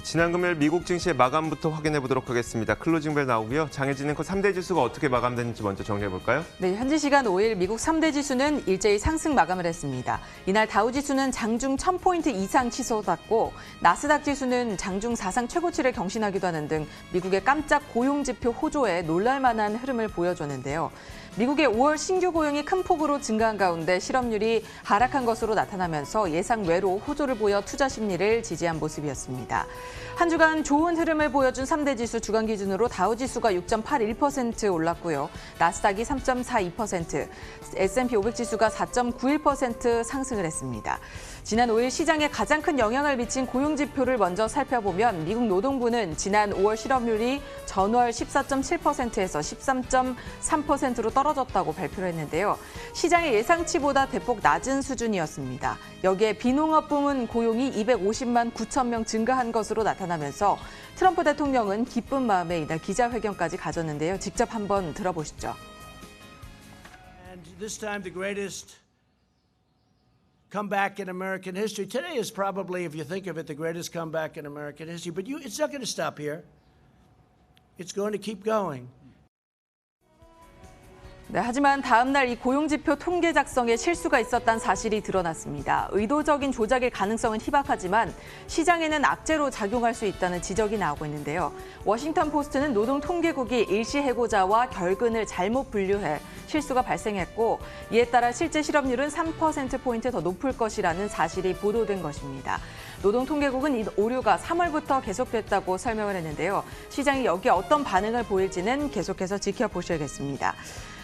지난 금요일 미국 증시의 마감부터 확인해 보도록 하겠습니다. 클로징벨 나오고요. 장해진 앵커 3대 지수가 어떻게 마감됐는지 먼저 정리해 볼까요? 네, 현지 시간 5일 미국 3대 지수는 일제히 상승 마감을 했습니다. 이날 다우 지수는 장중 1000포인트 이상 치솟았고 나스닥 지수는 장중 사상 최고치를 경신하기도 하는 등 미국의 깜짝 고용지표 호조에 놀랄만한 흐름을 보여줬는데요. 미국의 5월 신규 고용이 큰 폭으로 증가한 가운데 실업률이 하락한 것으로 나타나면서 예상 외로 호조를 보여 투자 심리를 지지한 모습이었습니다. 한 주간 좋은 흐름을 보여준 3대 지수 주간 기준으로 다우 지수가 6.81% 올랐고요. 나스닥이 3.42%, S&P 500 지수가 4.91% 상승을 했습니다. 지난 5일 시장에 가장 큰 영향을 미친 고용지표를 먼저 살펴보면 미국 노동부는 지난 5월 실업률이 전월 14.7%에서 13.3%로 떨어졌다고 발표를 했는데요. 시장의 예상치보다 대폭 낮은 수준이었습니다. 여기에 비농업 부문 고용이 250만 9천 명 증가한 것으로 나타나면서 트럼프 대통령은 기쁜 마음에 이날 기자회견까지 가졌는데요. 직접 한번 들어보시죠. And this time the greatest comeback in American history. Today is probably, if you think of it, the greatest comeback in American history. But it's not going to stop here. It's going to keep going. 네, 하지만 다음 날 이 고용지표 통계 작성에 실수가 있었다는 사실이 드러났습니다. 의도적인 조작일 가능성은 희박하지만 시장에는 악재로 작용할 수 있다는 지적이 나오고 있는데요. 워싱턴 포스트는 노동통계국이 일시해고자와 결근을 잘못 분류해 실수가 발생했고 이에 따라 실제 실업률은 3%포인트 더 높을 것이라는 사실이 보도된 것입니다. 노동통계국은 이 오류가 3월부터 계속됐다고 설명을 했는데요. 시장이 여기에 어떤 반응을 보일지는 계속해서 지켜보셔야겠습니다.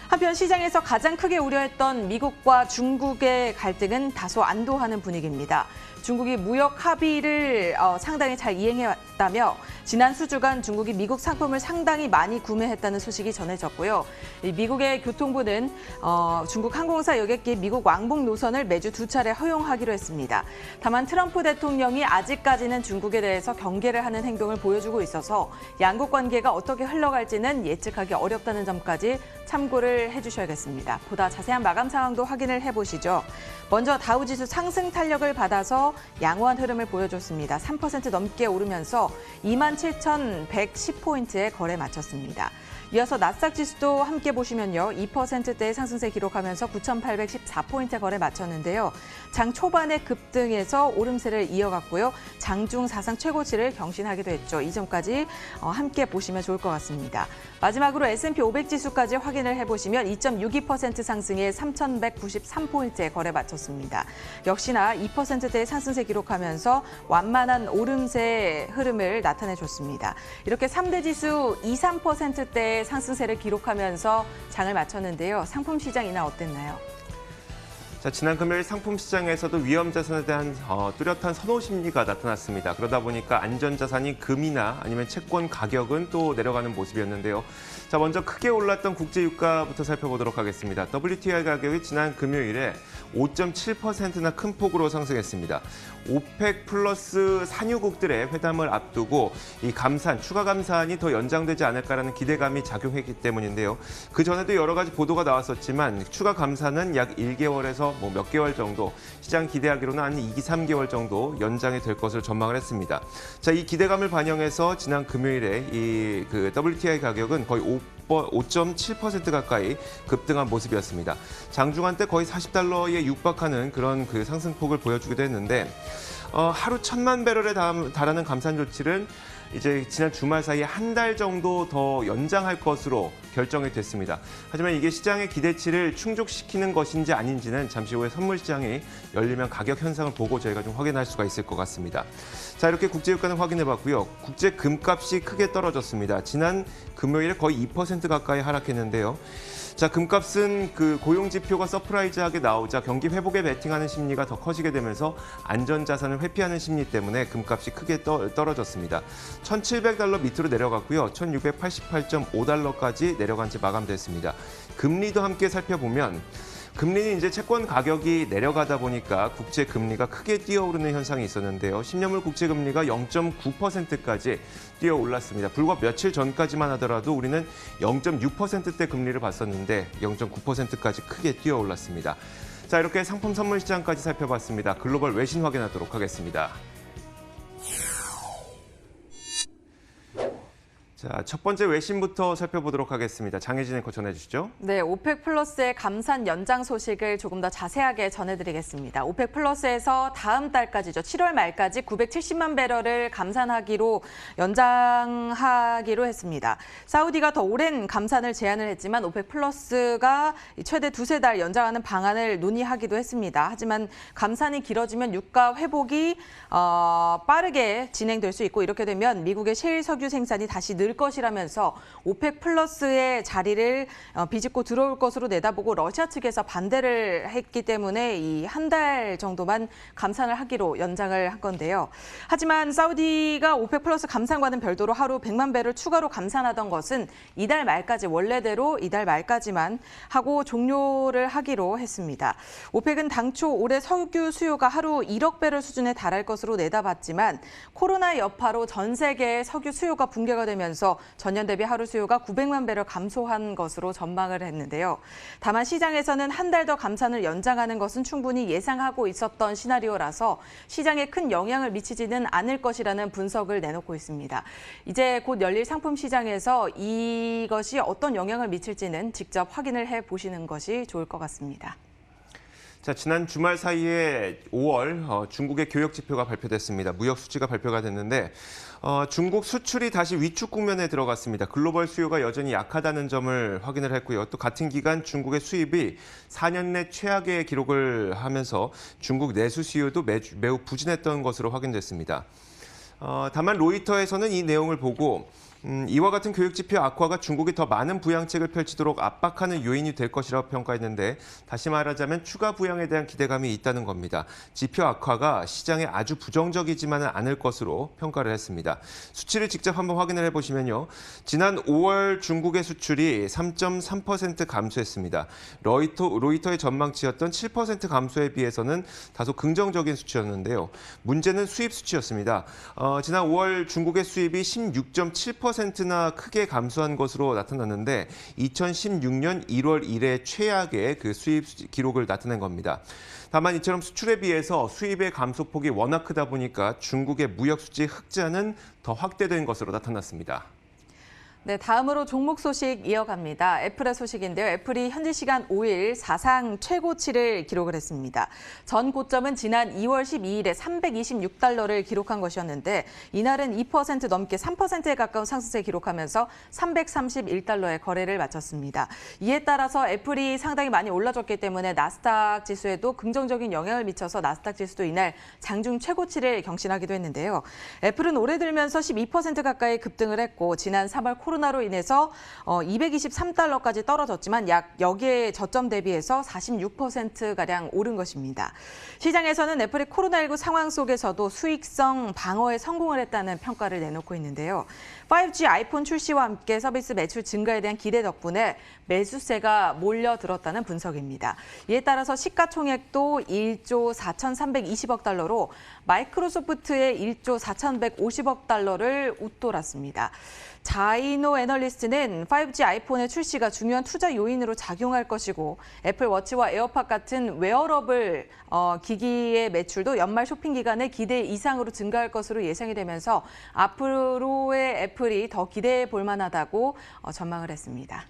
한편 시장에서 가장 크게 우려했던 미국과 중국의 갈등은 다소 안도하는 분위기입니다. 중국이 무역 합의를 상당히 잘 이행해왔다며 지난 수주간 중국이 미국 상품을 상당히 많이 구매했다는 소식이 전해졌고요. 미국의 교통부는 중국 항공사 여객기 미국 왕복 노선을 매주 2차례 허용하기로 했습니다. 다만 트럼프 대통령이 아직까지는 중국에 대해서 경계를 하는 행동을 보여주고 있어서 양국 관계가 어떻게 흘러갈지는 예측하기 어렵다는 점까지 참고를 해주셔야겠습니다. 보다 자세한 마감 상황도 확인을 해보시죠. 먼저 다우지수 상승 탄력을 받아서 양호한 흐름을 보여줬습니다. 3% 넘게 오르면서 27,110포인트에 거래 마쳤습니다. 이어서 나스닥 지수도 함께 보시면요. 2%대의 상승세 기록하면서 9,814포인트에 거래 마쳤는데요. 장 초반에 급등해서 오름세를 이어갔고요. 장중 사상 최고치를 경신하기도 했죠. 이 점까지 함께 보시면 좋을 것 같습니다. 마지막으로 S&P 500 지수까지 확인을 해보시면 2.62% 상승해 3,193포인트에 거래 마쳤습니다. 역시나 2%대의 상승세 기록하면서 완만한 오름세 흐름을 나타내줬습니다. 이렇게 3대 지수 2, 3%대의 상승세를 기록하면서 장을 마쳤는데요. 상품 시장 이날 어땠나요? 자, 지난 금요일 상품 시장에서도 위험 자산에 대한 뚜렷한 선호 심리가 나타났습니다. 그러다 보니까 안전 자산인 금이나 아니면 채권 가격은 또 내려가는 모습이었는데요. 자, 먼저 크게 올랐던 국제 유가부터 살펴보도록 하겠습니다. WTI 가격이 지난 금요일에 5.7%나 큰 폭으로 상승했습니다. 오펙 플러스 산유국들의 회담을 앞두고 이 추가 감산이 더 연장되지 않을까라는 기대감이 작용했기 때문인데요. 그 전에도 여러 가지 보도가 나왔었지만 추가 감산은 약 1개월에서 몇 개월 정도, 시장 기대하기로는 한 2, 3개월 정도 연장이 될 것으로 전망을 했습니다. 자, 이 기대감을 반영해서 지난 금요일에 이 WTI 가격은 거의 5.7% 가까이 급등한 모습이었습니다. 장중한 때 거의 $40에 육박하는 그런 상승폭을 보여주기도 했는데 하루 1,000만 배럴에 달하는 감산 조치를 이제 지난 주말 사이에 한 달 정도 더 연장할 것으로 결정이 됐습니다. 하지만 이게 시장의 기대치를 충족시키는 것인지 아닌지는 잠시 후에 선물 시장이 열리면 가격 현상을 보고 저희가 좀 확인할 수가 있을 것 같습니다. 자, 이렇게 국제 유가는 확인해봤고요. 국제 금값이 크게 떨어졌습니다. 지난 금요일에 거의 2% 가까이 하락했는데요. 자, 금값은 고용 지표가 서프라이즈하게 나오자 경기 회복에 베팅하는 심리가 더 커지게 되면서 안전 자산을 회피하는 심리 때문에 금값이 크게 떨어졌습니다. $1,700 밑으로 내려갔고요. $1,688.5까지 내려간 채 마감됐습니다. 금리도 함께 살펴보면 금리는 이제 채권 가격이 내려가다 보니까 국채 금리가 크게 뛰어오르는 현상이 있었는데요. 10년물 국채 금리가 0.9%까지 뛰어 올랐습니다. 불과 며칠 전까지만 하더라도 우리는 0.6%대 금리를 봤었는데 0.9%까지 크게 뛰어 올랐습니다. 자, 이렇게 상품 선물 시장까지 살펴봤습니다. 글로벌 외신 확인하도록 하겠습니다. 자, 첫 번째 외신부터 살펴보도록 하겠습니다. 장혜진 앵커 전해주시죠. 네, 오펙 플러스의 감산 연장 소식을 조금 더 자세하게 전해드리겠습니다. 오펙 플러스에서 다음 달까지죠. 7월 말까지 970만 배럴을 감산하기로 연장하기로 했습니다. 사우디가 더 오랜 감산을 제안을 했지만 오펙 플러스가 최대 두세 달 연장하는 방안을 논의하기도 했습니다. 하지만 감산이 길어지면 유가 회복이 빠르게 진행될 수 있고 이렇게 되면 미국의 셰일 석유 생산이 다시 늘 것이라면서 오펙 플러스의 자리를 비집고 들어올 것으로 내다보고 러시아 측에서 반대를 했기 때문에 이 한 달 정도만 감산을 하기로 연장을 한 건데요. 하지만 사우디가 오펙 플러스 감산과는 별도로 하루 100만 배를 추가로 감산하던 것은 이달 말까지 원래대로 이달 말까지만 하고 종료를 하기로 했습니다. 오펙은 당초 올해 석유 수요가 하루 1억 배럴 수준에 달할 것으로 내다봤지만 코로나 여파로 전 세계 석유 수요가 붕괴가 되면서 전년 대비 하루 수요가 900만 배럴 감소한 것으로 전망을 했는데요. 다만 시장에서는 한 달 더 감산을 연장하는 것은 충분히 예상하고 있었던 시나리오라서 시장에 큰 영향을 미치지는 않을 것이라는 분석을 내놓고 있습니다. 이제 곧 열릴 상품 시장에서 이것이 어떤 영향을 미칠지는 직접 확인을 해보시는 것이 좋을 것 같습니다. 자, 지난 주말 사이에 5월 중국의 교역 지표가 발표됐습니다. 무역 수치가 발표가 됐는데 중국 수출이 다시 위축 국면에 들어갔습니다. 글로벌 수요가 여전히 약하다는 점을 확인을 했고요. 또 같은 기간 중국의 수입이 4년 내 최악의 기록을 하면서 중국 내수 수요도 매우 부진했던 것으로 확인됐습니다. 다만 로이터에서는 이 내용을 보고 이와 같은 교육 지표 악화가 중국이 더 많은 부양책을 펼치도록 압박하는 요인이 될 것이라고 평가했는데 다시 말하자면 추가 부양에 대한 기대감이 있다는 겁니다. 지표 악화가 시장에 아주 부정적이지만은 않을 것으로 평가를 했습니다. 수치를 직접 한번 확인을 해보시면요. 지난 5월 중국의 수출이 3.3% 감소했습니다. 로이터의 전망치였던 7% 감소에 비해서는 다소 긍정적인 수치였는데요. 문제는 수입 수치였습니다. 지난 5월 중국의 수입이 16.7%나 크게 감소한 것으로 나타났는데 2016년 1월 이래 최악의 그 수입 기록을 나타낸 겁니다. 다만 이처럼 수출에 비해서 수입의 감소폭이 워낙 크다 보니까 중국의 무역 수지 흑자는 더 확대된 것으로 나타났습니다. 네, 다음으로 종목 소식 이어갑니다. 애플의 소식인데요. 애플이 현지 시간 5일 사상 최고치를 기록을 했습니다. 전 고점은 지난 2월 12일에 326달러를 기록한 것이었는데 이날은 2% 넘게 3%에 가까운 상승세 기록하면서 331달러의 거래를 마쳤습니다. 이에 따라서 애플이 상당히 많이 올라줬기 때문에 나스닥 지수에도 긍정적인 영향을 미쳐서 나스닥 지수도 이날 장중 최고치를 경신하기도 했는데요. 애플은 올해 들면서 12% 가까이 급등을 했고 지난 3월 코로나로 인해서 223달러까지 떨어졌지만 약 여기에 저점 대비해서 46%가량 오른 것입니다. 시장에서는 애플이 코로나19 상황 속에서도 수익성 방어에 성공을 했다는 평가를 내놓고 있는데요. 5G 아이폰 출시와 함께 서비스 매출 증가에 대한 기대 덕분에 매수세가 몰려들었다는 분석입니다. 이에 따라서 시가총액도 1조 4,320억 달러로 마이크로소프트의 1조 4,150억 달러를 웃돌았습니다. 자이노 애널리스트는 5G 아이폰의 출시가 중요한 투자 요인으로 작용할 것이고 애플워치와 에어팟 같은 웨어러블 기기의 매출도 연말 쇼핑 기간에 기대 이상으로 증가할 것으로 예상이 되면서 앞으로의 애플이 더 기대해 볼 만하다고 전망을 했습니다.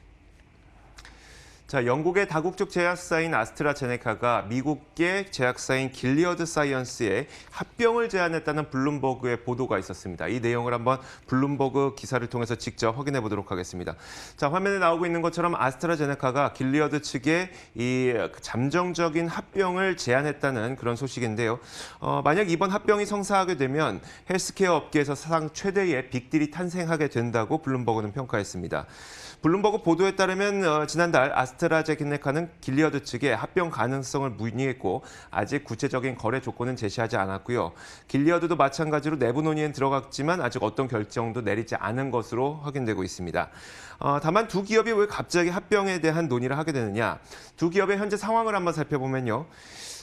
자, 영국의 다국적 제약사인 아스트라제네카가 미국계 제약사인 길리어드 사이언스에 합병을 제안했다는 블룸버그의 보도가 있었습니다. 이 내용을 한번 블룸버그 기사를 통해서 직접 확인해 보도록 하겠습니다. 자, 화면에 나오고 있는 것처럼 아스트라제네카가 길리어드 측에 이 잠정적인 합병을 제안했다는 그런 소식인데요. 만약 이번 합병이 성사하게 되면 헬스케어 업계에서 사상 최대의 빅딜이 탄생하게 된다고 블룸버그는 평가했습니다. 블룸버그 보도에 따르면 지난달 아스트라제네카는 길리어드 측에 합병 가능성을 문의했고 아직 구체적인 거래 조건은 제시하지 않았고요. 길리어드도 마찬가지로 내부 논의엔 들어갔지만 아직 어떤 결정도 내리지 않은 것으로 확인되고 있습니다. 다만 두 기업이 왜 갑자기 합병에 대한 논의를 하게 되느냐. 두 기업의 현재 상황을 한번 살펴보면요.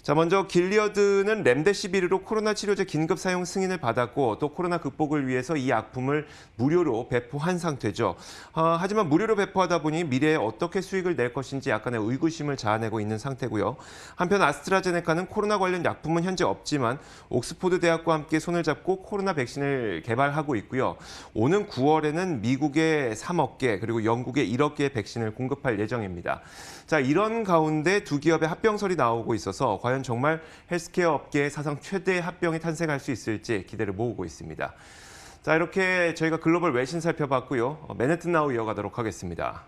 자, 먼저 길리어드는 렘데시비르로 코로나 치료제 긴급 사용 승인을 받았고 또 코로나 극복을 위해서 이 약품을 무료로 배포한 상태죠. 하지만 무료로 배포하다 보니 미래에 어떻게 수익을 낼 것인지 약간의 의구심을 자아내고 있는 상태고요. 한편 아스트라제네카는 코로나 관련 약품은 현재 없지만 옥스포드 대학과 함께 손을 잡고 코로나 백신을 개발하고 있고요. 오는 9월에는 미국에 3억 개 그리고 영국에 1억 개의 백신을 공급할 예정입니다. 자, 이런 가운데 두 기업의 합병설이 나오고 있어서 과연 정말 헬스케어 업계의 사상 최대의 합병이 탄생할 수 있을지 기대를 모으고 있습니다. 자, 이렇게 저희가 글로벌 외신 살펴봤고요. 맨해튼 나우 이어가도록 하겠습니다.